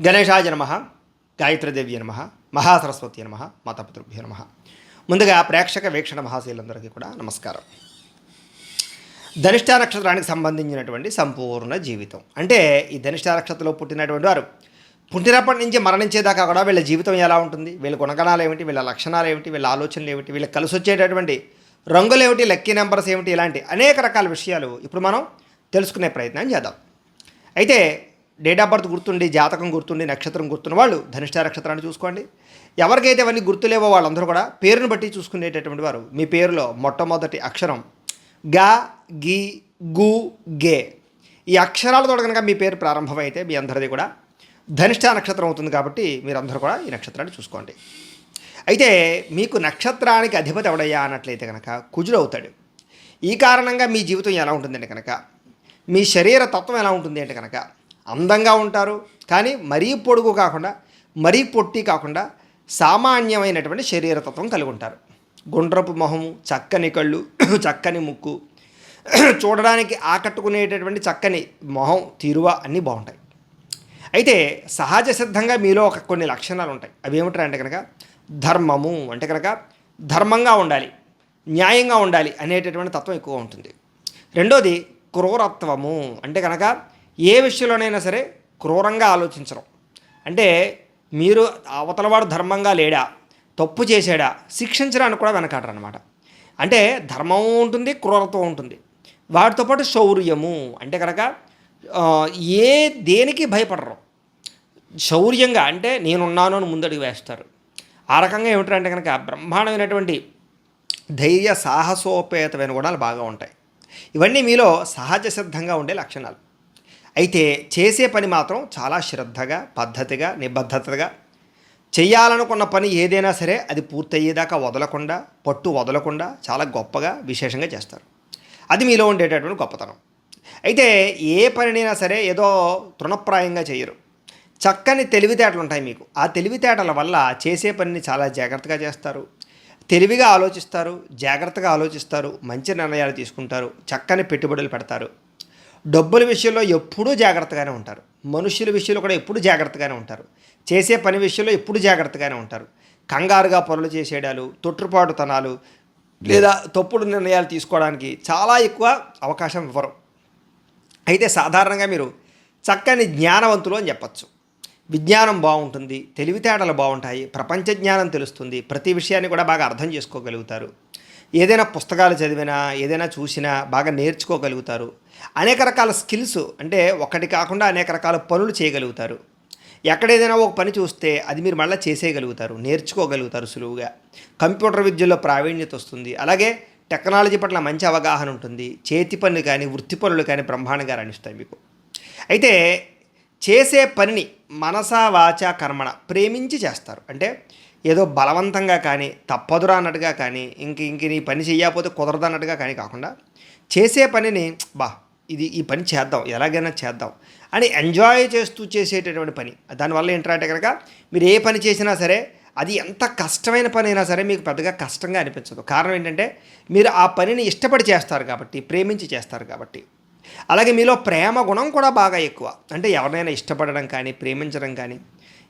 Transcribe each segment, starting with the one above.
గణేశాయ నమః, గాయత్రీదేవి నమః, మహాసరస్వతి నమః, మాతాపితృభ్యో నమః. ముందుగా ప్రేక్షక వీక్షణ మహాశీలందరికీ కూడా నమస్కారం. ధనిష్ఠా నక్షత్రానికి సంబంధించినటువంటి సంపూర్ణ జీవితం అంటే ఈ ధనిష్ఠా నక్షత్రంలో పుట్టినటువంటి వారు పుట్టినప్పటి నుంచి మరణించేదాకా కూడా వీళ్ళ జీవితం ఎలా ఉంటుంది, వీళ్ళ గుణగణాలు ఏమిటి, వీళ్ళ లక్షణాలు ఏమిటి, వీళ్ళ ఆలోచనలు ఏమిటి, వీళ్ళకి కలిసి వచ్చేటటువంటి రంగులు ఏమిటి, లక్కీ నెంబర్స్ ఏమిటి, ఇలాంటి అనేక రకాల విషయాలు ఇప్పుడు మనం తెలుసుకునే ప్రయత్నం చేద్దాం. అయితే డేట్ ఆఫ్ బర్త్ గుర్తుండి, జాతకం గుర్తుండి, నక్షత్రం గుర్తున్న వాళ్ళు ధనిష్ఠా నక్షత్రాన్ని చూసుకోండి. ఎవరికైతే అవన్నీ గుర్తులేవో వాళ్ళందరూ కూడా పేరును బట్టి చూసుకునేటటువంటి వారు మీ పేరులో మొట్టమొదటి అక్షరం గా, గి, గు, గే ఈ అక్షరాలతో కనుక మీ పేరు ప్రారంభమైతే మీ అందరిది కూడా ధనిష్ఠా నక్షత్రం అవుతుంది. కాబట్టి మీరందరూ కూడా ఈ నక్షత్రాన్ని చూసుకోండి. అయితే మీకు నక్షత్రానికి అధిపతి ఎవడయ్యా అన్నట్లయితే కనుక కుజుడు అవుతాడు. ఈ కారణంగా మీ జీవితం ఎలా ఉంటుందంటే కనుక మీ శరీర తత్వం ఎలా ఉంటుంది అంటే కనుక అందంగా ఉంటారు, కానీ మరీ పొడుగు కాకుండా మరీ పొట్టి కాకుండా సామాన్యమైనటువంటి శరీరతత్వం కలిగి ఉంటారు. గుండ్రపు మొహము, చక్కని కళ్ళు, చక్కని ముక్కు, చూడడానికి ఆకట్టుకునేటటువంటి చక్కని మొహం, తీరువ అన్నీ బాగుంటాయి. అయితే సహజ సిద్ధంగా మీలో కొన్ని లక్షణాలు ఉంటాయి. అవి ఏమిటంటే కనుక ధర్మము అంటే కనుక ధర్మంగా ఉండాలి, న్యాయంగా ఉండాలి అనేటటువంటి తత్వం ఎక్కువ ఉంటుంది. రెండోది క్రూరత్వము అంటే కనుక ఏ విషయంలోనైనా సరే క్రూరంగా ఆలోచించడం. అంటే మీరు అవతలవాడు ధర్మంగా లేడా, తప్పు చేసాడా శిక్షించడానికి కూడా వెనకాడరు అనమాట. అంటే ధర్మం ఉంటుంది, క్రూరత్వం ఉంటుంది. వాటితో పాటు శౌర్యము అంటే కనుక దేనికి భయపడరు. శౌర్యంగా అంటే నేనున్నాను అని ముందడుగు వేస్తారు. ఆ రకంగా ఏమిటంటే కనుక బ్రహ్మాండమైనటువంటి ధైర్య సాహసోపేతమైన గుణాలు బాగా ఉంటాయి. ఇవన్నీ మీలో సహజ సిద్ధంగా ఉండే లక్షణాలు. అయితే చేసే పని మాత్రం చాలా శ్రద్ధగా, పద్ధతిగా, నిబద్ధతగా చేయాలనుకున్న పని ఏదైనా సరే అది పూర్తయ్యేదాకా వదలకుండా, పట్టు వదలకుండా చాలా గొప్పగా, విశేషంగా చేస్తారు. అది మీలో ఉండేటటువంటి గొప్పతనం. అయితే ఏ పనినైనా సరే ఏదో తృణప్రాయంగా చేయరు. చక్కని తెలివితేటలు ఉంటాయి మీకు. ఆ తెలివితేటల వల్ల చేసే పనిని చాలా జాగ్రత్తగా చేస్తారు, తెలివిగా ఆలోచిస్తారు, జాగ్రత్తగా ఆలోచిస్తారు, మంచి నిర్ణయాలు తీసుకుంటారు, చక్కని పెట్టుబడులు పెడతారు. డబ్బుల విషయంలో ఎప్పుడూ జాగ్రత్తగానే ఉంటారు. మనుషుల విషయంలో కూడా ఎప్పుడు జాగ్రత్తగానే ఉంటారు. చేసే పని విషయంలో ఎప్పుడు జాగ్రత్తగానే ఉంటారు. కంగారుగా పనులు చేసేయడాలు, తొట్టుపాటుతనాలు లేదా తప్పుడు నిర్ణయాలు తీసుకోవడానికి చాలా ఎక్కువ అవకాశం ఇవ్వరు. అయితే సాధారణంగా మీరు చక్కని జ్ఞానవంతులు అని చెప్పచ్చు. విజ్ఞానం బాగుంటుంది, తెలివితేటలు బాగుంటాయి, ప్రపంచ జ్ఞానం తెలుస్తుంది, ప్రతి విషయాన్ని కూడా బాగా అర్థం చేసుకోగలుగుతారు. ఏదైనా పుస్తకాలు చదివినా, ఏదైనా చూసినా బాగా నేర్చుకోగలుగుతారు. అనేక రకాల స్కిల్స్ అంటే ఒకటి కాకుండా అనేక రకాల పనులు చేయగలుగుతారు. ఎక్కడేదైనా ఒక పని చూస్తే అది మీరు మళ్ళీ చేసేయగలుగుతారు, నేర్చుకోగలుగుతారు సులువుగా. కంప్యూటర్ విద్యలో ప్రావీణ్యత వస్తుంది. అలాగే టెక్నాలజీ పట్ల మంచి అవగాహన ఉంటుంది. చేతి పనులు కానీ వృత్తి పనులు కానీ బ్రహ్మాండంగా రాణిస్తాయి మీకు. అయితే చేసే పనిని మనసా వాచా కర్మణ ప్రేమించి చేస్తారు. అంటే ఏదో బలవంతంగా కానీ తప్పదురా అన్నట్టుగా కానీ ఇంక నీ పని చేయకపోతే కుదరదు అన్నట్టుగా కానీ కాకుండా చేసే పనిని ఈ పని చేద్దాం, ఎలాగైనా చేద్దాం అని ఎంజాయ్ చేస్తూ చేసేటటువంటి పని. దానివల్ల ఏంటంటే కనుక మీరు ఏ పని చేసినా సరే అది ఎంత కష్టమైన పని అయినా సరే మీకు పెద్దగా కష్టంగా అనిపించదు. కారణం ఏంటంటే మీరు ఆ పనిని ఇష్టపడి చేస్తారు కాబట్టి, ప్రేమించి చేస్తారు కాబట్టి. అలాగే మీలో ప్రేమ గుణం కూడా బాగా ఎక్కువ. అంటే ఎవరినైనా ఇష్టపడడం కానీ, ప్రేమించడం కానీ,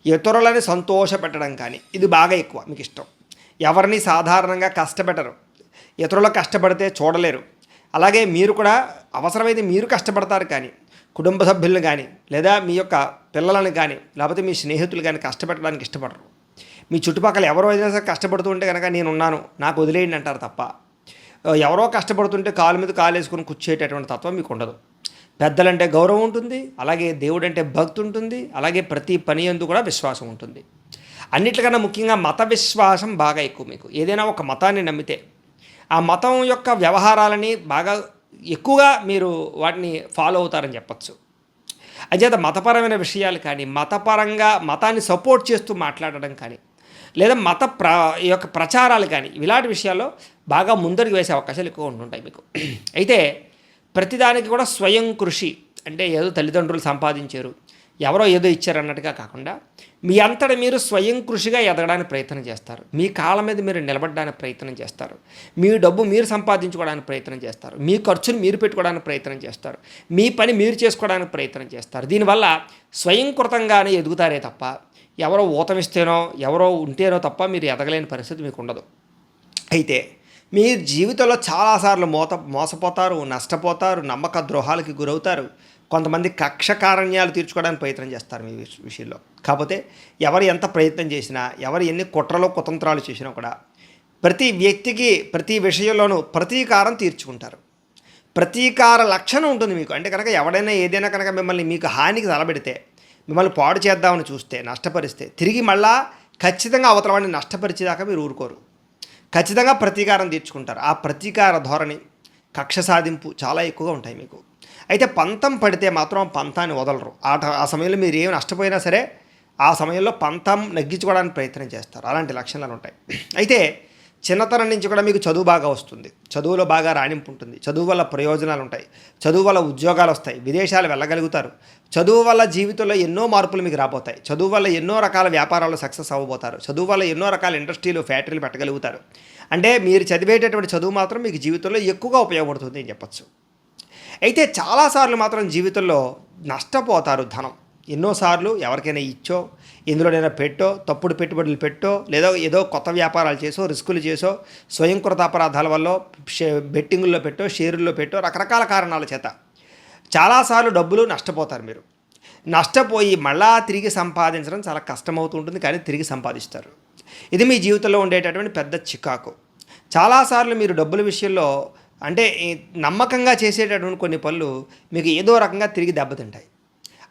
ఇతరులని సంతోషపెట్టడం కానీ ఇది బాగా ఎక్కువ మీకు ఇష్టం. ఎవరిని సాధారణంగా కష్టపెట్టరు. ఇతరులకు కష్టపడితే చూడలేరు. అలాగే మీరు కూడా అవసరమైతే మీరు కష్టపడతారు, కానీ కుటుంబ సభ్యులను కానీ లేదా మీ యొక్క పిల్లలను కానీ లేకపోతే మీ స్నేహితులు కానీ కష్టపెట్టడానికి ఇష్టపడరు. మీ చుట్టుపక్కల ఎవరో ఏదైనా సరే కష్టపడుతూ ఉంటే కనుక నేనున్నాను, నాకు వదిలేయండి అంటారు తప్ప ఎవరో కష్టపడుతుంటే కాలు మీద కాలు వేసుకొని కూర్చేటటువంటి తత్వం మీకు ఉండదు. పెద్దలంటే గౌరవం ఉంటుంది, అలాగే దేవుడంటే భక్తి ఉంటుంది, అలాగే ప్రతి పని యందు కూడా విశ్వాసం ఉంటుంది. అన్నిటికన్నా ముఖ్యంగా మత విశ్వాసం బాగా ఎక్కువ మీకు. ఏదైనా ఒక మతాన్ని నమ్మితే ఆ మతం యొక్క వ్యవహారాలని బాగా ఎక్కువగా మీరు వాటిని ఫాలో అవుతారని చెప్పచ్చు. అంచేత మతపరమైన విషయాలు కానీ, మతపరంగా మతాన్ని సపోర్ట్ చేస్తూ మాట్లాడడం కానీ, లేదా ఈ యొక్క ప్రచారాలు కానీ ఇలాంటి విషయాల్లో బాగా ముందరికి వేసే అవకాశాలు ఎక్కువ ఉంటుంటాయి మీకు. అయితే ప్రతిదానికి కూడా స్వయం కృషి అంటే ఏదో తల్లిదండ్రులు సంపాదించారు, ఎవరో ఏదో ఇచ్చారన్నట్టుగా కాకుండా మీ అంతట మీరు స్వయం కృషిగా ఎదగడానికి ప్రయత్నం చేస్తారు. మీ కాళ్ళ మీద మీరు నిలబడడానికి ప్రయత్నం చేస్తారు. మీ డబ్బు మీరు సంపాదించుకోవడానికి ప్రయత్నం చేస్తారు. మీ ఖర్చును మీరు పెట్టుకోవడానికి ప్రయత్నం చేస్తారు. మీ పని మీరు చేసుకోవడానికి ప్రయత్నం చేస్తారు. దీనివల్ల స్వయంకృతంగానే ఎదుగుతారే తప్ప ఎవరో ఊతమిస్తేనో ఎవరో ఉంటేనో తప్ప మీరు ఎదగలేని పరిస్థితి మీకు ఉండదు. అయితే మీ జీవితంలో చాలాసార్లు మోసపోతారు, నష్టపోతారు, నమ్మక ద్రోహాలకి గురవుతారు. కొంతమంది కక్ష కారణ్యాలు తీర్చుకోవడానికి ప్రయత్నం చేస్తారు మీ విషయంలో. కాకపోతే ఎవరు ఎంత ప్రయత్నం చేసినా, ఎవరు ఎన్ని కుట్రలు కుతంత్రాలు చేసినా కూడా ప్రతి వ్యక్తికి ప్రతి విషయంలోనూ ప్రతీకారం తీర్చుకుంటారు. ప్రతీకార లక్షణం ఉంటుంది మీకు. అంటే కనుక ఎవడైనా ఏదైనా కనుక మిమ్మల్ని మీకు హానికి తలబెడితే, మిమ్మల్ని పాడు చేద్దామని చూస్తే, నష్టపరిస్తే తిరిగి మళ్ళా ఖచ్చితంగా అవతల వాడిని నష్టపరిచేదాకా మీరు ఊరుకోరు. ఖచ్చితంగా ప్రతీకారం తీర్చుకుంటారు. ఆ ప్రతీకార ధోరణి, కక్ష సాధింపు చాలా ఎక్కువగా ఉంటాయి మీకు. అయితే పంతం పడితే మాత్రం పంతాన్ని వదలరు. ఆ సమయంలో మీరు ఏమి నష్టపోయినా సరే ఆ సమయంలో పంతం నగ్గించుకోవడానికి ప్రయత్నం చేస్తారు. అలాంటి లక్షణాలు ఉంటాయి. అయితే చిన్నతనం నుంచి కూడా మీకు చదువు బాగా వస్తుంది. చదువులో బాగా రాణింపు ఉంటుంది. చదువు వల్ల ప్రయోజనాలు ఉంటాయి. చదువు వల్ల ఉద్యోగాలు వస్తాయి. విదేశాలు వెళ్ళగలుగుతారు. చదువు వల్ల జీవితంలో ఎన్నో మార్పులు మీకు రాబోతాయి. చదువు వల్ల ఎన్నో రకాల వ్యాపారాలు సక్సెస్ అవ్వబోతారు. చదువు వల్ల ఎన్నో రకాల ఇండస్ట్రీలు, ఫ్యాక్టరీలు పెట్టగలుగుతారు. అంటే మీరు చదివేటటువంటి చదువు మాత్రం మీకు జీవితంలో ఎక్కువగా ఉపయోగపడుతుంది అని చెప్పచ్చు. అయితే చాలాసార్లు మాత్రం జీవితంలో నష్టపోతారు ధనం. ఎన్నోసార్లు ఎవరికైనా ఇచ్చో, ఎందులోనైనా పెట్టో, తప్పుడు పెట్టుబడులు పెట్టో, లేదా ఏదో కొత్త వ్యాపారాలు చేసో, రిస్కులు చేసో, స్వయంకృత అపరాధాల వల్ల బెట్టింగుల్లో పెట్టో, షేరుల్లో పెట్టో, రకరకాల కారణాల చేత చాలాసార్లు డబ్బులు నష్టపోతారు మీరు. నష్టపోయి మళ్ళా తిరిగి సంపాదించడం చాలా కష్టమవుతుంటుంది, కానీ తిరిగి సంపాదిస్తారు. ఇది మీ జీవితంలో ఉండేటటువంటి పెద్ద చికాకు. చాలాసార్లు మీరు డబ్బుల విషయంలో అంటే నమ్మకంగా చేసేటటువంటి కొన్ని పనులు మీకు ఏదో రకంగా తిరిగి దెబ్బతింటాయి.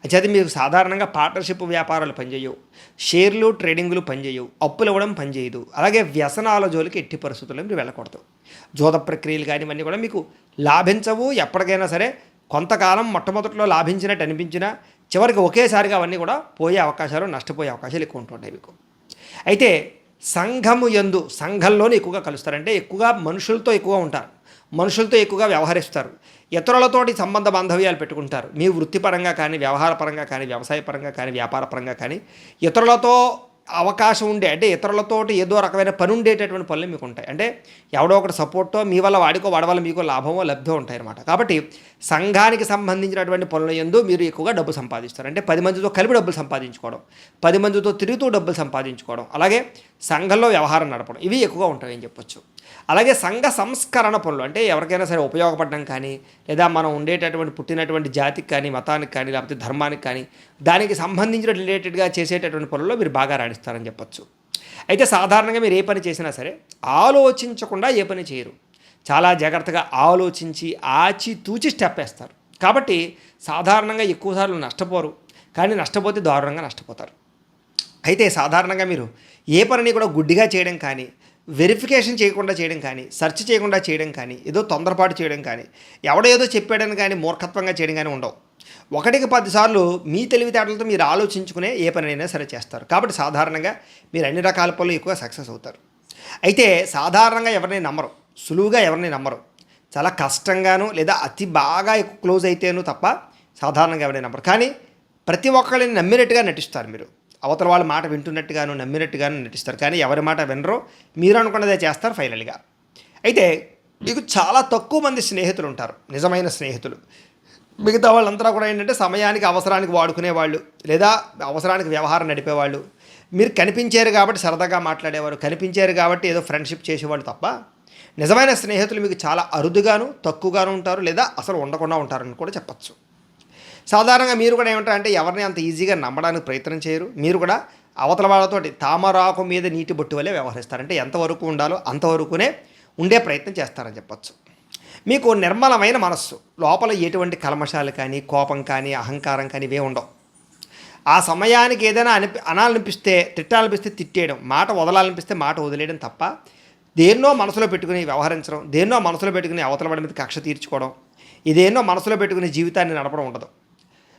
అయితే మీకు సాధారణంగా పార్ట్నర్షిప్ వ్యాపారాలు పనిచేయవు, షేర్లు ట్రేడింగ్లు పనిచేయవు, అప్పులు ఇవ్వడం పనిచేయదు. అలాగే వ్యసనాల జోలికి ఎట్టి పరిస్థితుల్లో మీరు వెళ్ళకూడదు. జోద ప్రక్రియలు కానీ ఇవన్నీ కూడా మీకు లాభించవు. ఎప్పటికైనా సరే కొంతకాలం మొట్టమొదటిలో లాభించినట్టు అనిపించినా చివరికి ఒకేసారిగా అవన్నీ కూడా పోయే అవకాశాలు, నష్టపోయే అవకాశాలు ఎక్కువ ఉంటుంటాయి మీకు. అయితే సంఘంలోనే ఎక్కువగా కలుస్తారంటే ఎక్కువగా మనుషులతో ఎక్కువగా ఉంటారు, మనుషులతో ఎక్కువగా వ్యవహరిస్తారు, ఇతరులతోటి సంబంధ బాంధవ్యాలు పెట్టుకుంటారు. మీ వృత్తిపరంగా కానీ, వ్యవహార పరంగా కానీ, వ్యవసాయ పరంగా కానీ, వ్యాపార పరంగా కానీ ఇతరులతో అవకాశం ఉండే, అంటే ఇతరులతోటి ఏదో రకమైన పని ఉండేటటువంటి పనులు మీకు ఉంటాయి. అంటే ఎవడో ఒకటి సపోర్టో, మీ వల్ల వాడికో, వాడి వల్ల మీకు లాభమో లబ్ధో ఉంటాయి అన్నమాట. కాబట్టి సంఘానికి సంబంధించినటువంటి పనుల యందు మీరు ఎక్కువగా డబ్బు సంపాదిస్తారు. అంటే 10 మందితో కలిపి డబ్బులు సంపాదించుకోవడం, 10 మందితో తిరుగుతూ డబ్బులు సంపాదించుకోవడం, అలాగే సంఘంలో వ్యవహారం నడపడం, ఇవి ఎక్కువగా ఉంటాయని చెప్పొచ్చు. అలాగే సంఘ సంస్కరణ పనులు, అంటే ఎవరికైనా సరే ఉపయోగపడడం కానీ, లేదా మనం ఉండేటటువంటి పుట్టినటువంటి జాతికి కానీ, మతానికి కానీ, లేకపోతే ధర్మానికి కానీ, దానికి సంబంధించిన రిలేటెడ్గా చేసేటటువంటి పనుల్లో మీరు బాగా రాణిస్తారని చెప్పొచ్చు. అయితే సాధారణంగా మీరు ఏ పని చేసినా సరే ఆలోచించకుండా ఏ పని చేయరు. చాలా జాగ్రత్తగా ఆలోచించి ఆచితూచి స్టెప్ వేస్తారు. కాబట్టి సాధారణంగా ఎక్కువసార్లు నష్టపోరు, కానీ నష్టపోతే దారుణంగా నష్టపోతారు. అయితే సాధారణంగా మీరు ఏ పనిని కూడా గుడ్డిగా చేయడం కానీ, వెరిఫికేషన్ చేయకుండా చేయడం కానీ, సెర్చ్ చేయకుండా చేయడం కానీ, ఏదో తొందరపాటు చేయడం కానీ, ఎవడో ఏదో చెప్పాడని కానీ మూర్ఖత్వంగా చేయడం కానీ ఉండవు. 1కి 10 సార్లు మీ తెలివితేటలతో మీరు ఆలోచించుకునే ఏ పనినైనా సరే చేస్తారు. కాబట్టి సాధారణంగా మీరు అన్ని రకాల పనులు ఎక్కువ సక్సెస్ అవుతారు. అయితే సాధారణంగా ఎవరిని నమ్మరు, సులువుగా ఎవరిని నమ్మరు. చాలా కష్టంగాను లేదా అతి బాగా ఎక్కువ క్లోజ్ అయితేనూ తప్ప సాధారణంగా ఎవరిని నమ్మరు. కానీ ప్రతి ఒక్కరిని నమ్మినట్టుగా నటిస్తారు మీరు. అవతల వాళ్ళ మాట వింటున్నట్టుగాను, నమ్మినట్టుగాను నటిస్తారు. కానీ ఎవరి మాట వినరో, మీరు అనుకున్నదే చేస్తారు ఫైనల్గా. అయితే మీకు చాలా తక్కువ మంది స్నేహితులు ఉంటారు, నిజమైన స్నేహితులు. మిగతా వాళ్ళంతా కూడా ఏంటంటే సమయానికి, అవసరానికి వాడుకునేవాళ్ళు, లేదా అవసరానికి వ్యవహారం నడిపేవాళ్ళు. మీరు కనిపించారు కాబట్టి సరదాగా మాట్లాడేవారు, కనిపించారు కాబట్టి ఏదో ఫ్రెండ్షిప్ చేసేవాళ్ళు తప్ప నిజమైన స్నేహితులు మీకు చాలా అరుదుగాను, తక్కువగాను ఉంటారు, లేదా అసలు ఉండకుండా ఉంటారని కూడా చెప్పచ్చు. సాధారణంగా మీరు కూడా ఏమంటారంటే ఎవరిని అంత ఈజీగా నమ్మడానికి ప్రయత్నం చేయరు. మీరు కూడా అవతల వాళ్ళతోటి తామరాకు మీద నీటి బొట్టు వల్లే వ్యవహరిస్తారంటే ఎంతవరకు ఉండాలో అంతవరకునే ఉండే ప్రయత్నం చేస్తారని చెప్పచ్చు. మీకు నిర్మలమైన మనస్సు, లోపల ఎటువంటి కల్మషాలు కానీ, కోపం కానీ, అహంకారం కానీ ఇవే ఉండవు. ఆ సమయానికి ఏదైనా అనాలనిపిస్తే, తిట్టాలనిపిస్తే తిట్టేయడం, మాట వదలాలనిపిస్తే మాట వదిలేయడం తప్ప దేన్నో మనసులో పెట్టుకుని వ్యవహరించడం, దేన్నో మనసులో పెట్టుకుని అవతల వాడి మీద కక్ష తీర్చుకోవడం, ఇదేన్నో మనసులో పెట్టుకుని జీవితాన్ని నడపడం ఉండదు.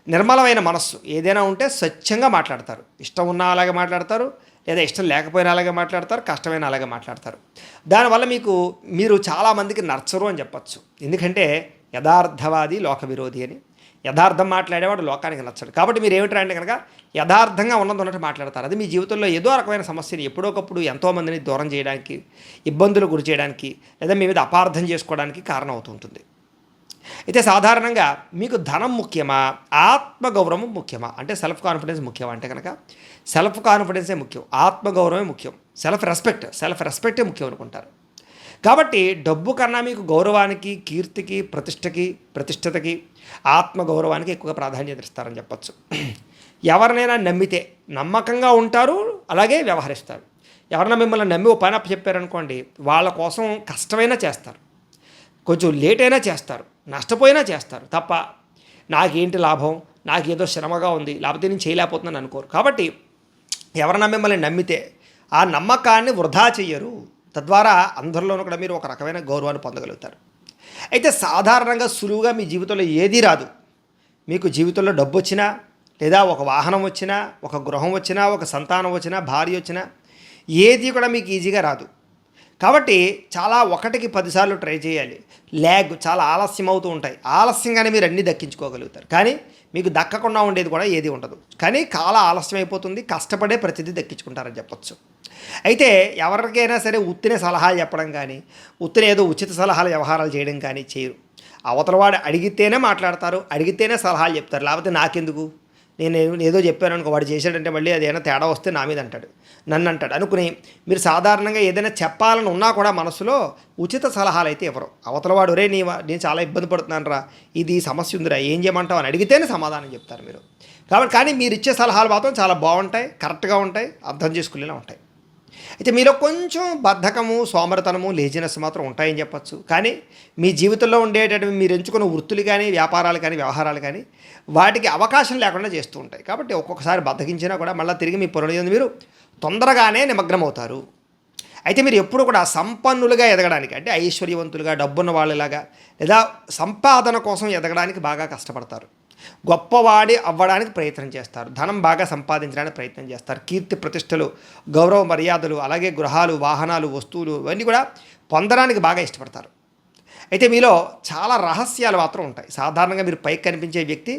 నిర్మలమైన మనస్సు ఏదైనా ఉంటే స్వచ్ఛంగా మాట్లాడతారు. ఇష్టం ఉన్నా అలాగే మాట్లాడతారు, లేదా ఇష్టం లేకపోయినా అలాగే మాట్లాడతారు, కష్టమైన అలాగే మాట్లాడతారు. దానివల్ల మీరు చాలామందికి నచ్చరు అని చెప్పచ్చు. ఎందుకంటే యథార్థవాది లోక విరోధి అని. యథార్థం మాట్లాడేవాడు లోకానికి నచ్చడు. కాబట్టి మీరు ఏమిటంటే అంటే కనుక యథార్థంగా ఉన్నట్టు మాట్లాడతారు. అది మీ జీవితంలో ఏదో రకమైన సమస్యని ఎప్పుడోకప్పుడు ఎంతోమందిని దూరం చేయడానికి, ఇబ్బందులు గురి చేయడానికి, లేదా మీ మీద అపార్థం చేసుకోవడానికి కారణం అవుతుంటుంది. అయితే సాధారణంగా మీకు ధనం ముఖ్యమా, ఆత్మగౌరవం ముఖ్యమా? అంటే సెల్ఫ్ కాన్ఫిడెన్స్ ముఖ్యమా అంటే కనుక సెల్ఫ్ కాన్ఫిడెన్సే ముఖ్యం, ఆత్మగౌరవమే ముఖ్యం, సెల్ఫ్ రెస్పెక్టే ముఖ్యం అనుకుంటారు. కాబట్టి డబ్బు కన్నా మీకు గౌరవానికి, కీర్తికి, ప్రతిష్టతకి, ఆత్మగౌరవానికి ఎక్కువగా ప్రాధాన్యత ఇస్తారని చెప్పచ్చు. ఎవరినైనా నమ్మితే నమ్మకంగా ఉంటారు, అలాగే వ్యవహరిస్తారు. ఎవరైనా మిమ్మల్ని నమ్మి ఓ పని అప్పు చెప్పారనుకోండి, వాళ్ళ కోసం కష్టమైనా చేస్తారు, కొంచెం లేట్ అయినా చేస్తారు, నష్టపోయినా చేస్తారు తప్ప నాకేంటి లాభం, నాకేదో శ్రమగా ఉంది, లేకపోతే నేను చేయలేకపోతున్నాను అనుకోరు. కాబట్టి ఎవరైనా మిమ్మల్ని నమ్మితే ఆ నమ్మకాన్ని వృధా చెయ్యరు. తద్వారా అందరిలోనూ కూడా మీరు ఒక రకమైన గౌరవాన్ని పొందగలుగుతారు. అయితే సాధారణంగా సులువుగా మీ జీవితంలో ఏదీ రాదు. మీకు జీవితంలో డబ్బు వచ్చినా, లేదా ఒక వాహనం వచ్చినా, ఒక గృహం వచ్చినా, ఒక సంతానం వచ్చినా, భార్య వచ్చినా, ఏది కూడా మీకు ఈజీగా రాదు. కాబట్టి చాలా 1కి 10 సార్లు ట్రై చేయాలి. చాలా ఆలస్యం అవుతూ ఉంటాయి. ఆలస్యంగానే మీరు అన్నీ దక్కించుకోగలుగుతారు. కానీ మీకు దక్కకుండా ఉండేది కూడా ఏది ఉండదు. కానీ చాలా ఆలస్యం అయిపోతుంది, కష్టపడే ప్రతిదీ దక్కించుకుంటారని చెప్పచ్చు. అయితే ఎవరికైనా సరే ఉత్తినే సలహాలు చెప్పడం కానీ, ఉత్తినే ఏదో ఉచిత సలహాలు వ్యవహారాలు చేయడం కానీ చేయరు. అవతలవాడు అడిగితేనే మాట్లాడతారు, అడిగితేనే సలహాలు చెప్తారు. లేకపోతే నాకెందుకు, నేను ఏదో చెప్పాను అనుకో, వాడు చేశాడంటే మళ్ళీ అదేమైనా తేడా వస్తే నా మీద అంటాడు, నన్ను అంటాడు అనుకుని మీరు సాధారణంగా ఏదైనా చెప్పాలని ఉన్నా కూడా మనసులో ఉచిత సలహాలు అయితే ఇవ్వరు. అవతలవాడు రే నేను చాలా ఇబ్బంది పడుతున్నాను రా, ఇది సమస్య ఉందిరా, ఏం చేయమంటావు అని అడిగితేనే సమాధానం చెప్తారు మీరు. కాబట్టి కానీ మీరు ఇచ్చే సలహాలు మాత్రం చాలా బాగుంటాయి, కరెక్ట్గా ఉంటాయి, అర్థం చేసుకునేలా ఉంటాయి. అయితే మీలో కొంచెం బద్ధకము, సోమరితనము, లేజినెస్ మాత్రం ఉంటాయని చెప్పచ్చు. కానీ మీ జీవితంలో ఉండేటటువంటి మీరు ఎంచుకున్న వృత్తులు కానీ, వ్యాపారాలు కానీ, వ్యవహారాలు కానీ వాటికి అవకాశం లేకుండా చేస్తూ ఉంటాయి. కాబట్టి ఒక్కొక్కసారి బద్ధకించినా కూడా మళ్ళీ తిరిగి మీ పనుల యందు మీరు తొందరగానే నిమగ్నమవుతారు. అయితే మీరు ఎప్పుడు కూడా సంపన్నులుగా ఎదగడానికి, అంటే ఐశ్వర్యవంతులుగా, డబ్బున్న వాళ్ళలాగా, లేదా సంపాదన కోసం ఎదగడానికి బాగా కష్టపడతారు. గొప్పవాడి అవ్వడానికి ప్రయత్నం చేస్తారు, ధనం బాగా సంపాదించడానికి ప్రయత్నం చేస్తారు, కీర్తి ప్రతిష్టలు, గౌరవ మర్యాదలు, అలాగే గృహాలు, వాహనాలు, వస్తువులు ఇవన్నీ కూడా పొందడానికి బాగా ఇష్టపడతారు. అయితే మీలో చాలా రహస్యాలు మాత్రం ఉంటాయి. సాధారణంగా మీరు పైకి కనిపించే వ్యక్తి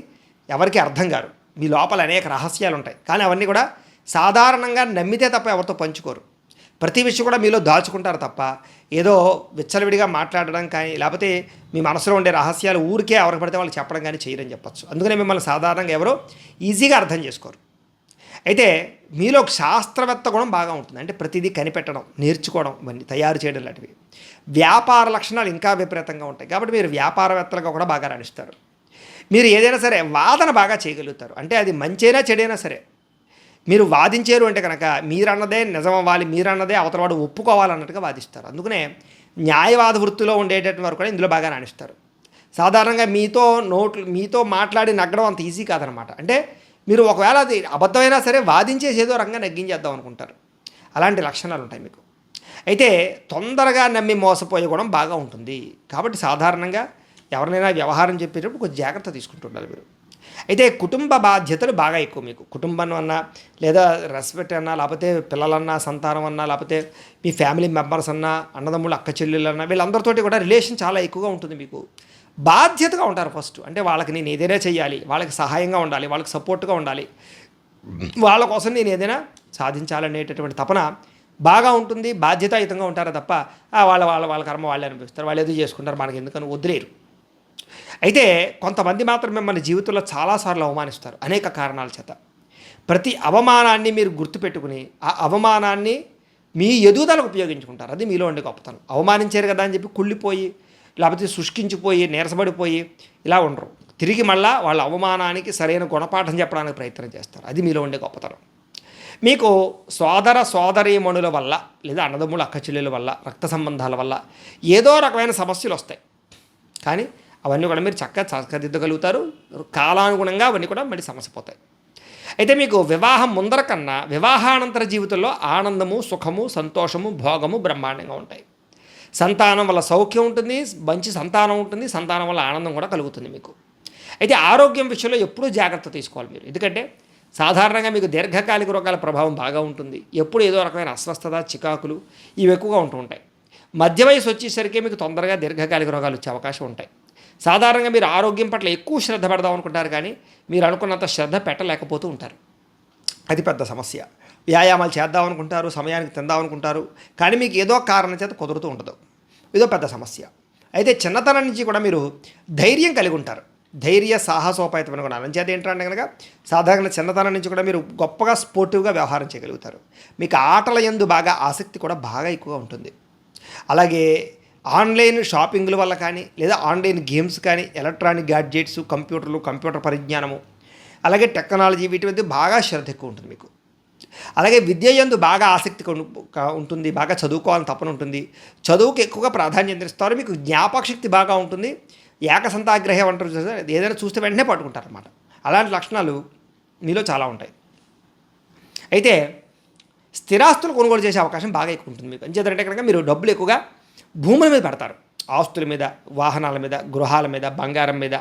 ఎవరికి అర్థం కారు. మీ లోపల అనేక రహస్యాలు ఉంటాయి. కానీ అవన్నీ కూడా సాధారణంగా నమ్మితే తప్ప ఎవరితో పంచుకోరు. ప్రతి విషయం కూడా మీలో దాచుకుంటారు తప్ప ఏదో విచ్చలవిడిగా మాట్లాడడం కానీ, లేకపోతే మీ మనసులో ఉండే రహస్యాలు ఊరికే ఎవరికి పడితే వాళ్ళు చెప్పడం కానీ చేయరని చెప్పచ్చు. అందుకనే మిమ్మల్ని సాధారణంగా ఎవరో ఈజీగా అర్థం చేసుకోరు. అయితే మీలో శాస్త్రవేత్త గుణం బాగా ఉంటుంది. అంటే ప్రతిదీ కనిపెట్టడం, నేర్చుకోవడం, ఇవన్నీ తయారు చేయడం లాంటివి. వ్యాపార లక్షణాలు ఇంకా విపరీతంగా ఉంటాయి. కాబట్టి మీరు వ్యాపారవేత్తలుగా కూడా బాగా రాణిస్తారు. మీరు ఏదైనా సరే వాదన బాగా చేయగలుగుతారు. అంటే అది మంచైనా చెడైనా సరే మీరు వాదించారు అంటే కనుక మీరన్నదే నిజం అవ్వాలి, మీరన్నదే అవతలవాడు ఒప్పుకోవాలన్నట్టుగా వాదిస్తారు. అందుకనే న్యాయవాద వృత్తిలో ఉండేటటువంటి వారు కూడా ఇందులో బాగా రాణిస్తారు. సాధారణంగా మీతో మాట్లాడి నగ్గడం అంత ఈజీ కాదనమాట. అంటే మీరు ఒకవేళ అది అబద్ధమైనా సరే వాదించేసి ఏదో రంగా నెగ్గించేద్దాం అనుకుంటారు. అలాంటి లక్షణాలు ఉంటాయి మీకు. అయితే తొందరగా నమ్మి మోసపోయే గుణం బాగా ఉంటుంది. కాబట్టి సాధారణంగా ఎవరినైనా వ్యవహారం చెప్పేటప్పుడు కొంచెం జాగ్రత్త తీసుకుంటుండాలి మీరు. అయితే కుటుంబ బాధ్యతలు బాగా ఎక్కువ మీకు. కుటుంబం అన్నా, లేదా రెస్పెక్ట్ అన్నా, లేకపోతే పిల్లలన్నా, సంతానం అన్నా, లేకపోతే మీ ఫ్యామిలీ మెంబర్స్ అన్నా, అన్నదమ్ముళ్ళు, అక్క చెల్లెళ్ళు అన్నా, వీళ్ళందరితోటి కూడా రిలేషన్ చాలా ఎక్కువగా ఉంటుంది మీకు. బాధ్యతగా ఉంటారు ఫస్ట్. అంటే వాళ్ళకి నేను ఏదైనా చేయాలి, వాళ్ళకి సహాయంగా ఉండాలి, వాళ్ళకి సపోర్ట్గా ఉండాలి, వాళ్ళ కోసం నేను ఏదైనా సాధించాలనేటటువంటి తపన బాగా ఉంటుంది. బాధ్యతాయుతంగా ఉంటారు తప్ప వాళ్ళ కర్మ వాళ్ళే అనిపిస్తారు, వాళ్ళు ఏదో చేసుకుంటారు, మనకి ఎందుకని వదిలేరు. అయితే కొంతమంది మాత్రం మిమ్మల్ని జీవితంలో చాలాసార్లు అవమానిస్తారు అనేక కారణాల చేత. ప్రతి అవమానాన్ని మీరు గుర్తుపెట్టుకుని ఆ అవమానాన్ని మీ ఎదుగుదలకు ఉపయోగించుకుంటారు. అది మీలో ఉండే గొప్పతనం. అవమానించారు కదా అని చెప్పి కుళ్ళిపోయి, లేకపోతే శుష్కించిపోయి, నీరసపడిపోయి ఇలా ఉండరు. తిరిగి మళ్ళా వాళ్ళ అవమానానికి సరైన గుణపాఠం చెప్పడానికి ప్రయత్నం చేస్తారు. అది మీలో ఉండే గొప్పతనం. మీకు సోదరీమణుల వల్ల, లేదా అన్నదమ్ముల అక్క చెల్లెల వల్ల, రక్త సంబంధాల వల్ల ఏదో రకమైన సమస్యలు వస్తాయి. కానీ అవన్నీ కూడా మీరు చక్కగా చక్కదిద్దగలుగుతారు. కాలానుగుణంగా అవన్నీ కూడా మళ్ళీ సమస్య పోతాయి. అయితే మీకు వివాహం ముందర కన్నా వివాహానంతర జీవితంలో ఆనందము, సుఖము, సంతోషము, భోగము బ్రహ్మాండంగా ఉంటాయి. సంతానం వల్ల సౌఖ్యం ఉంటుంది, మంచి సంతానం ఉంటుంది, సంతానం వల్ల ఆనందం కూడా కలుగుతుంది మీకు. అయితే ఆరోగ్యం విషయంలో ఎప్పుడూ జాగ్రత్త తీసుకోవాలి మీరు. ఎందుకంటే సాధారణంగా మీకు దీర్ఘకాలిక రోగాల ప్రభావం బాగా ఉంటుంది. ఎప్పుడు ఏదో రకమైన అస్వస్థత, చికాకులు ఇవి ఎక్కువగా ఉంటూ ఉంటాయి. మధ్య వయసు వచ్చేసరికి మీకు తొందరగా దీర్ఘకాలిక రోగాలు వచ్చే అవకాశం ఉంటాయి. సాధారణంగా మీరు ఆరోగ్యం పట్ల ఎక్కువ శ్రద్ధ పెడదాం అనుకుంటారు, కానీ మీరు అనుకున్నంత శ్రద్ధ పెట్టలేకపోతూ ఉంటారు. అది పెద్ద సమస్య. వ్యాయామాలు చేద్దాం అనుకుంటారు, సమయానికి తిందాం అనుకుంటారు, కానీ మీకు ఏదో కారణం చేత కుదురుతూ ఉండదు. ఇదో పెద్ద సమస్య. అయితే చిన్నతనం నుంచి కూడా మీరు ధైర్యం కలిగి ఉంటారు. ధైర్య సాహసోపేతమైన గుణాలు అంచేత ఏంటంటే కనుక సాధారణంగా చిన్నతనం నుంచి కూడా మీరు గొప్పగా స్పోర్టివ్గా వ్యవహారం చేయగలుగుతారు. మీకు ఆటల యందు బాగా ఆసక్తి కూడా బాగా ఎక్కువగా ఉంటుంది. అలాగే ఆన్లైన్ షాపింగ్ల వల్ల కానీ, లేదా ఆన్లైన్ గేమ్స్ కానీ, ఎలక్ట్రానిక్ గ్యాడ్జెట్స్, కంప్యూటర్లు, కంప్యూటర్ పరిజ్ఞానము, అలాగే టెక్నాలజీ, వీటి మీద బాగా శ్రద్ధ ఎక్కువ ఉంటుంది మీకు. అలాగే విద్య యందు బాగా ఆసక్తి ఉంటుంది, బాగా చదువుకోవాలని తపన ఉంటుంది, చదువుకు ఎక్కువగా ప్రాధాన్యత ఇస్తారు, మీకు జ్ఞాపకశక్తి బాగా ఉంటుంది, ఏకసంతాగ్రహం అంటారు, ఏదైనా చూస్తే వెంటనే పట్టుకుంటారన్నమాట. అలాంటి లక్షణాలు మీలో చాలా ఉంటాయి. అయితే స్థిరాస్తులు కొనుగోలు చేసే అవకాశం బాగా ఎక్కువ ఉంటుంది మీకు. అంచేతంటే కనుక మీరు డబ్బులు ఎక్కువగా భూముల మీద పెడతారు, ఆస్తుల మీద, వాహనాల మీద, గృహాల మీద, బంగారం మీద,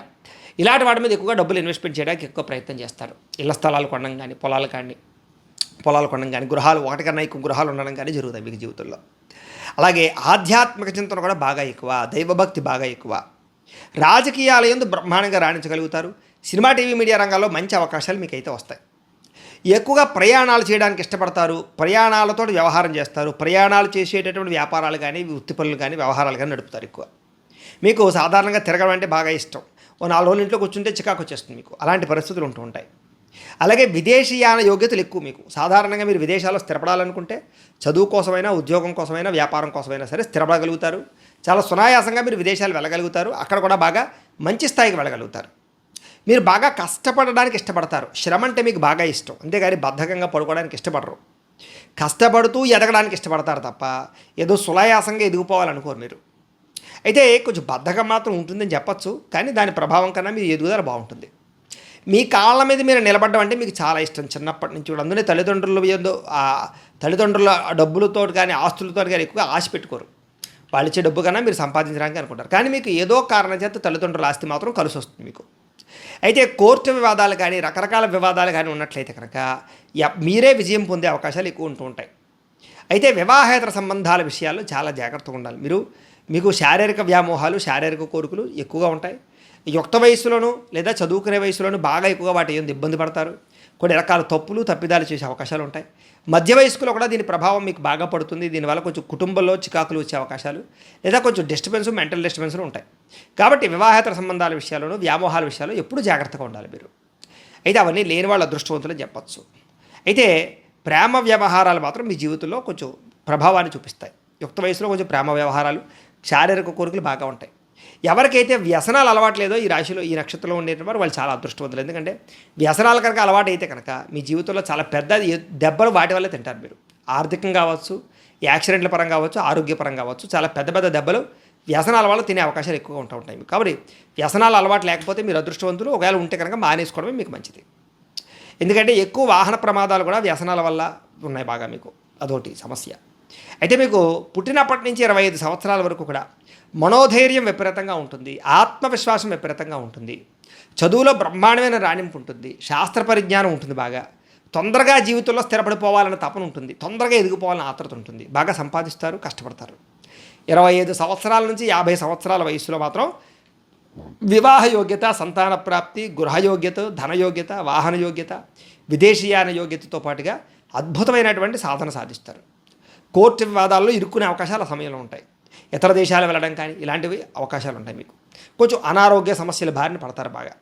ఇలాంటి వాటి మీద ఎక్కువగా డబ్బులు ఇన్వెస్ట్మెంట్ చేయడానికి ఎక్కువ ప్రయత్నం చేస్తారు. ఇళ్ల స్థలాలు కొనడం కానీ, పొలాలు కొనడం కానీ, గృహాలు, ఒకటి కన్నా ఎక్కువ గృహాలు ఉండడం కానీ జరుగుతాయి మీకు జీవితంలో. అలాగే ఆధ్యాత్మిక చింతన కూడా బాగా ఎక్కువ, దైవభక్తి బాగా ఎక్కువ, రాజకీయాల యందు బ్రహ్మాండంగా రాణించగలుగుతారు. సినిమా, టీవీ, మీడియా రంగాల్లో మంచి అవకాశాలు మీకైతే వస్తాయి. ఎక్కువగా ప్రయాణాలు చేయడానికి ఇష్టపడతారు, ప్రయాణాలతో వ్యవహారం చేస్తారు, ప్రయాణాలు చేసేటటువంటి వ్యాపారాలు కానీ, వృత్తి పనులు కానీ, వ్యవహారాలు కానీ నడుపుతారు ఎక్కువ. మీకు సాధారణంగా తిరగడం అంటే బాగా ఇష్టం. ఓ 4 రోజులు ఇంట్లో కూర్చుంటే చికాకు వచ్చేస్తుంది మీకు. అలాంటి పరిస్థితులు ఉంటూ ఉంటాయి. అలాగే విదేశీయాన యోగ్యతలు ఎక్కువ మీకు. సాధారణంగా మీరు విదేశాల్లో స్థిరపడాలనుకుంటే చదువు కోసమైనా, ఉద్యోగం కోసమైనా, వ్యాపారం కోసమైనా సరే స్థిరపడగలుగుతారు. చాలా సునాయాసంగా మీరు విదేశాలు వెళ్ళగలుగుతారు. అక్కడ కూడా బాగా మంచి స్థాయికి వెళ్ళగలుగుతారు. మీరు బాగా కష్టపడడానికి ఇష్టపడతారు. శ్రమ అంటే మీకు బాగా ఇష్టం, అంతేగాని బద్ధకంగా పడుకోవడానికి ఇష్టపడరు. కష్టపడుతూ ఎదగడానికి ఇష్టపడతారు తప్ప ఏదో సునాయాసంగా ఎదిగిపోవాలనుకోరు మీరు. అయితే కొంచెం బద్ధకం మాత్రం ఉంటుందని చెప్పచ్చు, కానీ దాని ప్రభావం కన్నా మీరు ఎదుగుదల బాగుంటుంది. మీ కాళ్ళ మీద మీరు నిలబడడం అంటే మీకు చాలా ఇష్టం చిన్నప్పటి నుంచి కూడా. అందుకే తల్లిదండ్రుల డబ్బులతో కానీ, ఆస్తులతో కానీ ఎక్కువగా ఆశ పెట్టుకోరు. వాళ్ళు ఇచ్చే డబ్బు కన్నా మీరు సంపాదించడానికి అనుకుంటారు, కానీ మీకు ఏదో కారణం చేత తల్లిదండ్రుల ఆస్తి మాత్రం కలిసి వస్తుంది మీకు. అయితే కోర్టు వివాదాలు కానీ, రకరకాల వివాదాలు కానీ ఉన్నట్లయితే కనుక మీరే విజయం పొందే అవకాశాలు ఎక్కువ ఉంటూ ఉంటాయి. అయితే వివాహేతర సంబంధాల విషయాల్లో చాలా జాగ్రత్తగా ఉండాలి. మీకు శారీరక వ్యామోహాలు, శారీరక కోరికలు ఎక్కువగా ఉంటాయి. యుక్త వయసులోనూ లేదా చదువుకునే వయసులోనూ బాగా ఎక్కువగా వాటి ఏంది ఇబ్బంది పడతారు. కొన్ని రకాల తప్పులు, తప్పిదాలు చేసే అవకాశాలు ఉంటాయి. మధ్య వయస్కులో కూడా దీని ప్రభావం మీకు బాగా పడుతుంది. దీనివల్ల కొంచెం కుటుంబంలో చికాకులు వచ్చే అవకాశాలు, లేదా కొంచెం డిస్టర్బెన్స్, మెంటల్ డిస్టర్బెన్స్లు ఉంటాయి. కాబట్టి వివాహేతర సంబంధాల విషయాల్లోనూ, వ్యామోహాల విషయాల్లో ఎప్పుడూ జాగ్రత్తగా ఉండాలి మీరు. అయితే అవన్నీ లేని వాళ్ళ అదృష్టవంతులని చెప్పచ్చు. అయితే ప్రేమ వ్యవహారాలు మాత్రం మీ జీవితంలో కొంచెం ప్రభావాన్ని చూపిస్తాయి. యుక్త వయసులో కొంచెం ప్రేమ వ్యవహారాలు, శారీరక కోరికలు బాగా ఉంటాయి. ఎవరికైతే వ్యసనాలు అలవాట్లేదో ఈ రాశిలో, ఈ నక్షత్రంలో ఉండేటవారు వాళ్ళు చాలా అదృష్టవంతులు. ఎందుకంటే వ్యసనాలు కనుక అలవాటు అయితే కనుక మీ జీవితంలో చాలా పెద్ద దెబ్బలు వాటి వల్లే తింటారు మీరు. ఆర్థికంగా కావచ్చు, యాక్సిడెంట్ల పరంగా కావచ్చు, ఆరోగ్యపరంగా కావచ్చు, చాలా పెద్ద పెద్ద దెబ్బలు వ్యసనాల వల్ల తినే అవకాశాలు ఎక్కువగా ఉంటూ ఉంటాయి. కాబట్టి వ్యసనాలు అలవాటు లేకపోతే మీరు అదృష్టవంతులు. ఒకవేళ ఉంటే కనుక మానేసుకోవడమే మీకు మంచిది. ఎందుకంటే ఎక్కువ వాహన ప్రమాదాలు కూడా వ్యసనాల వల్ల ఉన్నాయి బాగా మీకు. అదొకటి సమస్య. అయితే మీకు పుట్టినప్పటి నుంచి 25 సంవత్సరాల వరకు కూడా మనోధైర్యం విపరీతంగా ఉంటుంది, ఆత్మవిశ్వాసం విపరీతంగా ఉంటుంది, చదువులో బ్రహ్మాండమైన రాణింపు ఉంటుంది, శాస్త్ర పరిజ్ఞానం ఉంటుంది, బాగా తొందరగా జీవితంలో స్థిరపడిపోవాలన్న తపన ఉంటుంది, తొందరగా ఎదిగిపోవాలని ఆత్రత ఉంటుంది, బాగా సంపాదిస్తారు, కష్టపడతారు. 25 సంవత్సరాల నుంచి 50 సంవత్సరాల వయసులో మాత్రం వివాహ యోగ్యత, సంతాన ప్రాప్తి, గృహయోగ్యత, ధనయోగ్యత, వాహన యోగ్యత, విదేశీయాన యోగ్యతతో పాటుగా అద్భుతమైనటువంటి సాధన సాధిస్తారు. కోర్టు వివాదాల్లో ఇరుక్కునే అవకాశాలు ఆ సమయంలో ఉంటాయి. ఇతర దేశాలు వెళ్ళడం కానీ ఇలాంటివి అవకాశాలు ఉంటాయి మీకు. కొంచెం అనారోగ్య సమస్యల బారిన పడతారు, బాగా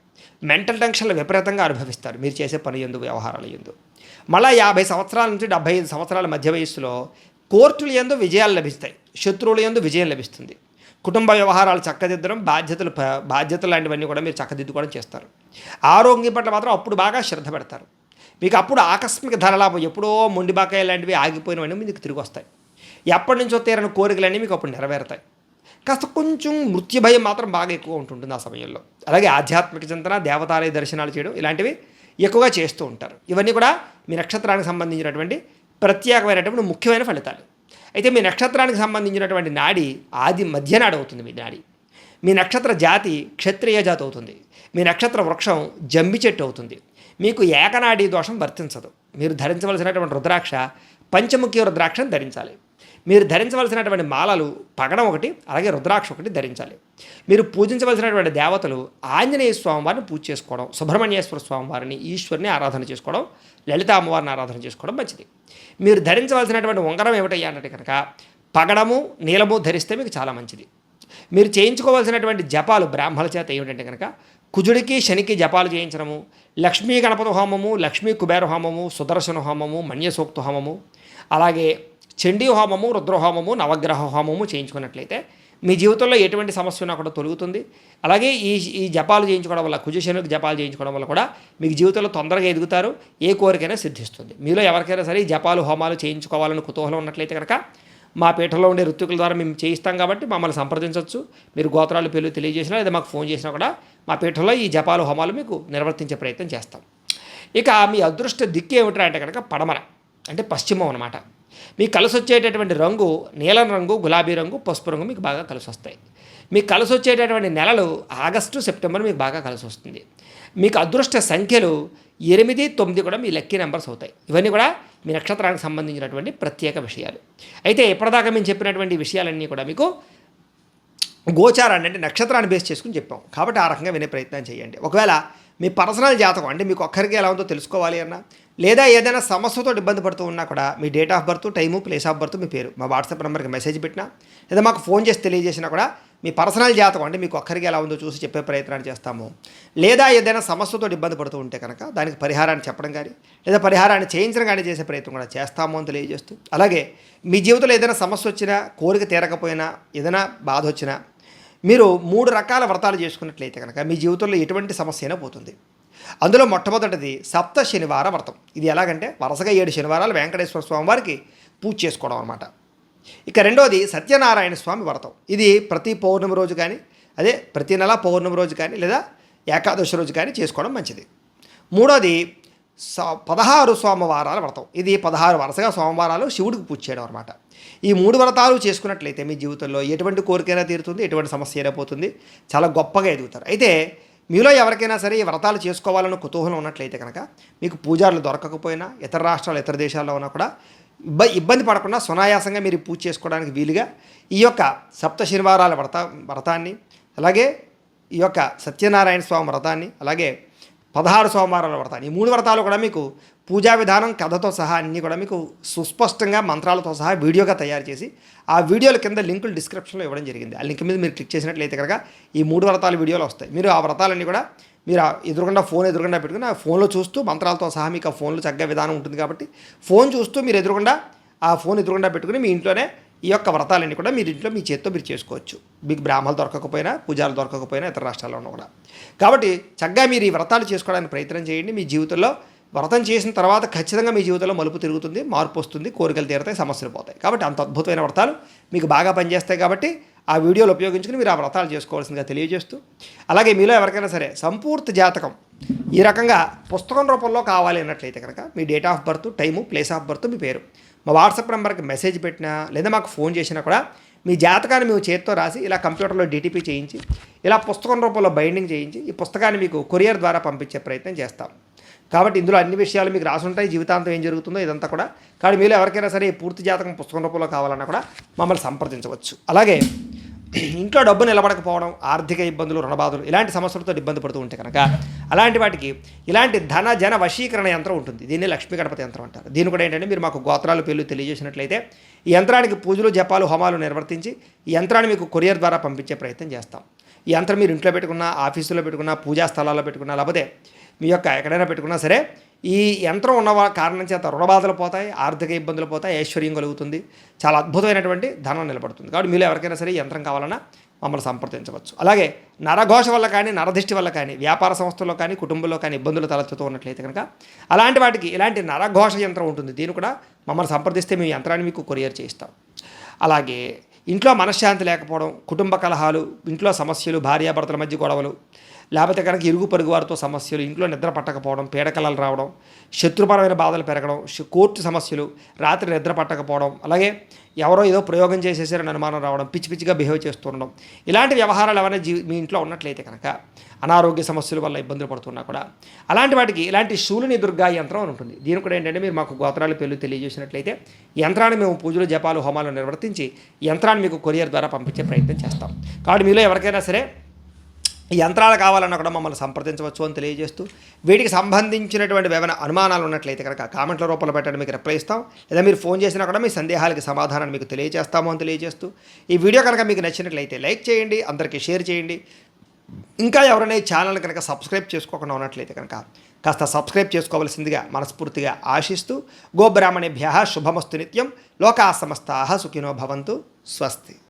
మెంటల్ టెన్షన్లు విపరీతంగా అనుభవిస్తారు మీరు చేసే పని ఎందు, వ్యవహారాలు ఎందు. మళ్ళీ 50 సంవత్సరాల నుంచి 75 సంవత్సరాల మధ్య వయస్సులో కోర్టుల యందు విజయాలు లభిస్తాయి, శత్రువుల యందు విజయం లభిస్తుంది. కుటుంబ వ్యవహారాలు చక్కదిద్దడం, బాధ్యతలు లాంటివన్నీ కూడా మీరు చక్కదిద్దుకోవడం చేస్తారు. ఆరోగ్యం పట్ల మాత్రం అప్పుడు బాగా శ్రద్ధ పెడతారు. మీకు అప్పుడు ఆకస్మిక ధనలాభం, ఎప్పుడో మొండిబాకాయ లాంటివి ఆగిపోయినవన్నీ మీకు తిరిగి వస్తాయి. ఎప్పటి నుంచో తీరని కోరికలన్నీ మీకు అప్పుడు నెరవేరుతాయి. కాస్త కొంచెం మృత్యు భయం మాత్రం బాగా ఎక్కువ ఉంటుంటుంది ఆ సమయంలో. అలాగే ఆధ్యాత్మిక చింతన, దేవతాలయ దర్శనాలు చేయడం ఇలాంటివి ఎక్కువగా చేస్తూ ఉంటారు. ఇవన్నీ కూడా మీ నక్షత్రానికి సంబంధించినటువంటి ప్రత్యేకమైనటువంటి ముఖ్యమైన ఫలితాలు. అయితే మీ నక్షత్రానికి సంబంధించినటువంటి నాడి మధ్యనాడి అవుతుంది. మీ నక్షత్ర జాతి క్షత్రియ జాతి అవుతుంది. మీ నక్షత్ర వృక్షం జంబి చెట్టు అవుతుంది. మీకు ఏకనాడీ దోషం వర్తించదు. మీరు ధరించవలసినటువంటి రుద్రాక్ష పంచముఖి రుద్రాక్షను ధరించాలి. మీరు ధరించవలసినటువంటి మాలలు పగడం ఒకటి, అలాగే రుద్రాక్ష ఒకటి ధరించాలి. మీరు పూజించవలసినటువంటి దేవతలు ఆంజనేయ స్వామివారిని పూజ చేసుకోవడం, సుబ్రహ్మణ్యేశ్వర స్వామివారిని, ఈశ్వరుని ఆరాధన చేసుకోవడం, లలిత అమ్మవారిని ఆరాధన చేసుకోవడం మంచిది. మీరు ధరించవలసినటువంటి ఉంగరం ఏమిటయ్యా అంటే కనుక పగడము, నీలము ధరిస్తే మీకు చాలా మంచిది. మీరు చేయించుకోవాల్సినటువంటి జపాలు బ్రాహ్మణుల చేత ఏమిటంటే కనుక కుజుడికి శనికి జపాలు చేయించడము, లక్ష్మీ గణపతి హోమము, లక్ష్మీ కుబేర హోమము, సుదర్శన హోమము, మన్యసూక్త హోమము, అలాగే చండీ హోమము, రుద్రహోమము, నవగ్రహ హోమము చేయించుకున్నట్లయితే మీ జీవితంలో ఎటువంటి సమస్య ఉన్నా కూడా తొలుగుతుంది. అలాగే ఈ జపాలు చేయించుకోవడం వల్ల, కుజశనులకు జపాలు చేయించుకోవడం వల్ల కూడా మీకు జీవితంలో తొందరగా ఎదుగుతారు, ఏ కోరికైనా సిద్ధిస్తుంది. మీలో ఎవరికైనా సరే ఈ జపాలు హోమాలు చేయించుకోవాలని కుతూహలం ఉన్నట్లయితే కనుక మా పీఠంలో ఉండే ఋత్వికుల ద్వారా మేము చేయిస్తాం కాబట్టి మమ్మల్ని సంప్రదించవచ్చు. మీరు గోత్రాలు పేర్లు తెలియజేసినా లేదా మాకు ఫోన్ చేసినా కూడా మా పీఠంలో ఈ జపాలు హోమాలు మీకు నిర్వర్తించే ప్రయత్నం చేస్తాం. ఇక మీ అదృష్ట దిక్కు ఏమిటంటే అంటే కనుక పడమర, అంటే పశ్చిమం అనమాట. మీకు కలిసి వచ్చేటటువంటి రంగు నీలం రంగు, గులాబీ రంగు, పసుపు రంగు మీకు బాగా కలిసి వస్తాయి. మీకు కలిసి వచ్చేటటువంటి నెలలు ఆగస్టు, సెప్టెంబర్ మీకు బాగా కలిసి వస్తుంది. మీకు అదృష్ట సంఖ్యలు 8, 9 కూడా మీ లక్కీ నెంబర్స్ అవుతాయి. ఇవన్నీ కూడా మీ నక్షత్రానికి సంబంధించినటువంటి ప్రత్యేక విషయాలు. అయితే ఇప్పటిదాకా మేము చెప్పినటువంటి విషయాలన్నీ కూడా మీకు గోచారాన్ని అంటే నక్షత్రాన్ని బేస్ చేసుకుని చెప్పాం కాబట్టి ఆ రకంగా వినే ప్రయత్నం చేయండి. ఒకవేళ మీ పర్సనల్ జాతకం అంటే మీకు ఒక్కరికి ఎలా ఉందో తెలుసుకోవాలి అన్నా, లేదా ఏదైనా సమస్యతో ఇబ్బంది పడుతూ ఉన్నా కూడా మీ date of birth, time, place of birth, మీ పేరు మా వాట్సాప్ నెంబర్కి మెసేజ్ పెట్టినా లేదా మాకు ఫోన్ చేసి తెలియజేసినా కూడా మీ పర్సనల్ జాతకం అంటే మీకు ఒక్కరికి ఎలా ఉందో చూసి చెప్పే ప్రయత్నాన్ని చేస్తాము. లేదా ఏదైనా సమస్యతో ఇబ్బంది పడుతూ ఉంటే కనుక దానికి పరిహారాన్ని చెప్పడం కానీ లేదా పరిహారాన్ని చేయించడం కానీ చేసే ప్రయత్నం కూడా చేస్తాము అని తెలియజేస్తూ, అలాగే మీ జీవితంలో ఏదైనా సమస్య వచ్చినా, కోరిక తీరకపోయినా, ఏదైనా బాధ వచ్చినా మీరు 3 రకాల వ్రతాలు చేసుకున్నట్లయితే కనుక మీ జీవితంలో ఎటువంటి సమస్య అయినా పోతుంది. అందులో మొట్టమొదటిది సప్త శనివార వ్రతం. ఇది ఎలాగంటే వరుసగా 7 శనివారాలు వెంకటేశ్వర స్వామి వారికి పూజ చేసుకోవడం అనమాట. ఇక రెండోది సత్యనారాయణ స్వామి వ్రతం. ఇది ప్రతి పౌర్ణమి రోజు కానీ, అదే ప్రతి నెల పౌర్ణమి రోజు కానీ లేదా ఏకాదశి రోజు కానీ చేసుకోవడం మంచిది. మూడోది 16 సోమవారాల వ్రతం. ఇది 16 వరుసగా సోమవారాలు శివుడికి పూజ చేయడం అనమాట. ఈ 3 వ్రతాలు చేసుకున్నట్లయితే మీ జీవితంలో ఎటువంటి కోరికైనా తీరుతుంది, ఎటువంటి సమస్య అయినా పోతుంది, చాలా గొప్పగా ఎదుగుతారు. అయితే మీలో ఎవరికైనా సరే ఈ వ్రతాలు చేసుకోవాలని కుతూహలం ఉన్నట్లయితే కనుక మీకు పూజారులు దొరకకపోయినా, ఇతర రాష్ట్రాలు, ఇతర దేశాల్లో ఉన్నా కూడా ఇబ్బంది పడకుండా సునాయాసంగా మీరు పూజ చేసుకోవడానికి వీలుగా ఈ యొక్క సప్త శనివారాల వ్రతాన్ని, అలాగే ఈ యొక్క సత్యనారాయణ స్వామి వ్రతాన్ని, అలాగే 16 సోమవారాల వ్రతాన్ని, ఈ 3 వ్రతాలు కూడా మీకు పూజా విధానం, కథతో సహా అన్నీ కూడా మీకు సుస్పష్టంగా మంత్రాలతో సహా వీడియోగా తయారు చేసి ఆ వీడియోల కింద లింకులు డిస్క్రిప్షన్లో ఇవ్వడం జరిగింది. ఆ లింక్ మీద మీరు క్లిక్ చేసినట్లయితే కనుక ఈ 3 వ్రతాల వీడియోలు వస్తాయి. మీరు ఆ వ్రతాలన్నీ కూడా మీరు ఫోన్ ఎదురుగుండా పెట్టుకుని ఆ ఫోన్లో చూస్తూ మంత్రాలతో సహా మీకు ఆ ఫోన్లో చక్కగా విధానం ఉంటుంది కాబట్టి ఫోన్ చూస్తూ మీరు ఆ ఫోన్ ఎదురుగుండా పెట్టుకుని మీ ఇంట్లోనే ఈ యొక్క వ్రతాలన్నీ కూడా మీరు ఇంట్లో మీ చేత్తో మీరు చేసుకోవచ్చు. మీకు బ్రాహ్మణులు దొరకకపోయినా, పూజాలు దొరకకపోయినా ఇతర రాష్ట్రాల్లో ఉన్నా కూడా. కాబట్టి చక్కగా మీరు ఈ వ్రతాలు చేసుకోవడానికి ప్రయత్నం చేయండి. మీ జీవితంలో వ్రతం చేసిన తర్వాత ఖచ్చితంగా మీ జీవితంలో మలుపు తిరుగుతుంది, మార్పు వస్తుంది, కోరికలు తీరుతాయి, సమస్యలు పోతాయి. కాబట్టి అంత అద్భుతమైన వ్రతాలు మీకు బాగా పనిచేస్తాయి కాబట్టి ఆ వీడియోలు ఉపయోగించుకుని మీరు ఆ వ్రతాలు చేసుకోవాల్సిందిగా తెలియజేస్తూ, అలాగే మీలో ఎవరికైనా సరే సంపూర్తి జాతకం ఈ రకంగా పుస్తకం రూపంలో కావాలి అన్నట్లయితే కనుక మీ date of birth, time, place of birth, మీ పేరు మా వాట్సాప్ నెంబర్కి మెసేజ్ పెట్టినా లేదా మాకు ఫోన్ చేసినా కూడా మీ జాతకాన్ని మేము చేతితో రాసి ఇలా కంప్యూటర్లో డిటిపి చేయించి ఇలా పుస్తకం రూపంలో బైండింగ్ చేయించి ఈ పుస్తకాన్ని మీకు కొరియర్ ద్వారా పంపించే ప్రయత్నం చేస్తాం. కాబట్టి ఇందులో అన్ని విషయాలు మీకు రాసుంటాయి, జీవితాంతం ఏం జరుగుతుందో ఇదంతా కూడా. కాబట్టి మీలో ఎవరికైనా సరే పూర్తి జాతకం పుస్తకం రూపంలో కావాలన్నా కూడా మమ్మల్ని సంప్రదించవచ్చు. అలాగే ఇంట్లో డబ్బు నిలబడకపోవడం, ఆర్థిక ఇబ్బందులు, రుణబాధలు ఇలాంటి సమస్యలతో ఇబ్బంది పడుతూ ఉంటే కనుక అలాంటి వాటికి ఇలాంటి ధన జన వశీకరణ యంత్రం ఉంటుంది. దీన్ని లక్ష్మీ గణపతి యంత్రం అంటారు. దీని కూడా ఏంటంటే మీరు మాకు గోత్రాలు పేర్లు తెలియజేసినట్లయితే ఈ యంత్రానికి పూజలు, జపాలు, హోమాలు నిర్వర్తించి ఈ యంత్రాన్ని మీకు కొరియర్ ద్వారా పంపించే ప్రయత్నం చేస్తాం. ఈ యంత్రం మీరు ఇంట్లో పెట్టుకున్నా, ఆఫీసులో పెట్టుకున్నా, పూజా స్థలాల్లో పెట్టుకున్నా, లేకపోతే మీ యొక్క ఎక్కడైనా పెట్టుకున్నా సరే ఈ యంత్రం ఉన్న కారణం చేత రుణబాధలు పోతాయి, ఆర్థిక ఇబ్బందులు పోతాయి, ఐశ్వర్యం కలుగుతుంది, చాలా అద్భుతమైనటువంటి ధనం నిలబడుతుంది. కాబట్టి మీరు ఎవరికైనా సరే ఈ యంత్రం కావాలన్నా మమ్మల్ని సంప్రదించవచ్చు. అలాగే నరఘోష వల్ల కానీ, నరదిష్టి వల్ల కానీ, వ్యాపార సంస్థల్లో కానీ, కుటుంబంలో కానీ ఇబ్బందులు తలెత్తుతూ ఉన్నట్లయితే కనుక అలాంటి వాటికి ఇలాంటి నరఘోష యంత్రం ఉంటుంది. దీన్ని కూడా మమ్మల్ని సంప్రదిస్తే మీ యంత్రాన్ని మీకు కొరియర్ చేయిస్తాం. అలాగే ఇంట్లో మనశ్శాంతి లేకపోవడం, కుటుంబ కలహాలు, ఇంట్లో సమస్యలు, భార్యాభర్తల మధ్య గొడవలు, లేకపోతే కనుక ఇరుగు పొరుగు వారితో సమస్యలు, ఇంట్లో నిద్ర పట్టకపోవడం, పీడకలలు రావడం, శత్రుపరమైన బాధలు పెరగడం, కోర్టు సమస్యలు, రాత్రి నిద్ర పట్టకపోవడం, అలాగే ఎవరో ఏదో ప్రయోగం చేసేసారని అనుమానం రావడం, పిచ్చి పిచ్చిగా బిహేవ్ చేస్తూ ఉండడం, ఇలాంటి వ్యవహారాలు ఏమైనా మీ ఇంట్లో ఉన్నట్లయితే కనుక అనారోగ్య సమస్యల వల్ల ఇబ్బందులు పడుతున్నా కూడా అలాంటి వాటికి ఇలాంటి శూలిని దుర్గా యంత్రం అని ఉంటుంది. దీని కూడా ఏంటంటే మీరు మాకు గోత్రాల పేర్లు తెలియజేసినట్లయితే యంత్రాన్ని మేము పూజలు, జపాలు, హోమాలు నిర్వర్తించి యంత్రాన్ని మీకు కొరియర్ ద్వారా పంపించే ప్రయత్నం చేస్తాం. కాబట్టి మీలో ఎవరికైనా సరే ఈ యంత్రాలు కావాలన్నా కూడా మమ్మల్ని సంప్రదించవచ్చు అని తెలియజేస్తూ, వీటికి సంబంధించినటువంటి ఏమైనా అనుమానాలు ఉన్నట్లయితే కనుక కామెంట్ల రూపంలో పెట్టండి, మీకు రిప్లై ఇస్తాం. లేదా మీరు ఫోన్ చేసినా కూడా మీ సందేహాలకి సమాధానాన్ని మీకు తెలియజేస్తాము అని తెలియజేస్తూ, ఈ వీడియో కనుక మీకు నచ్చినట్లయితే లైక్ చేయండి, అందరికీ షేర్ చేయండి. ఇంకా ఎవరైనా ఈ ఛానల్ కనుక సబ్స్క్రైబ్ చేసుకోకుండా ఉన్నట్లయితే కనుక కాస్త సబ్స్క్రైబ్ చేసుకోవాల్సిందిగా మనస్ఫూర్తిగా ఆశిస్తూ, గోబ్రాహ్మణేభ్యః శుభమస్తు నిత్యం, లోకా సమస్తాః సుఖినో భవంతు, స్వస్తి.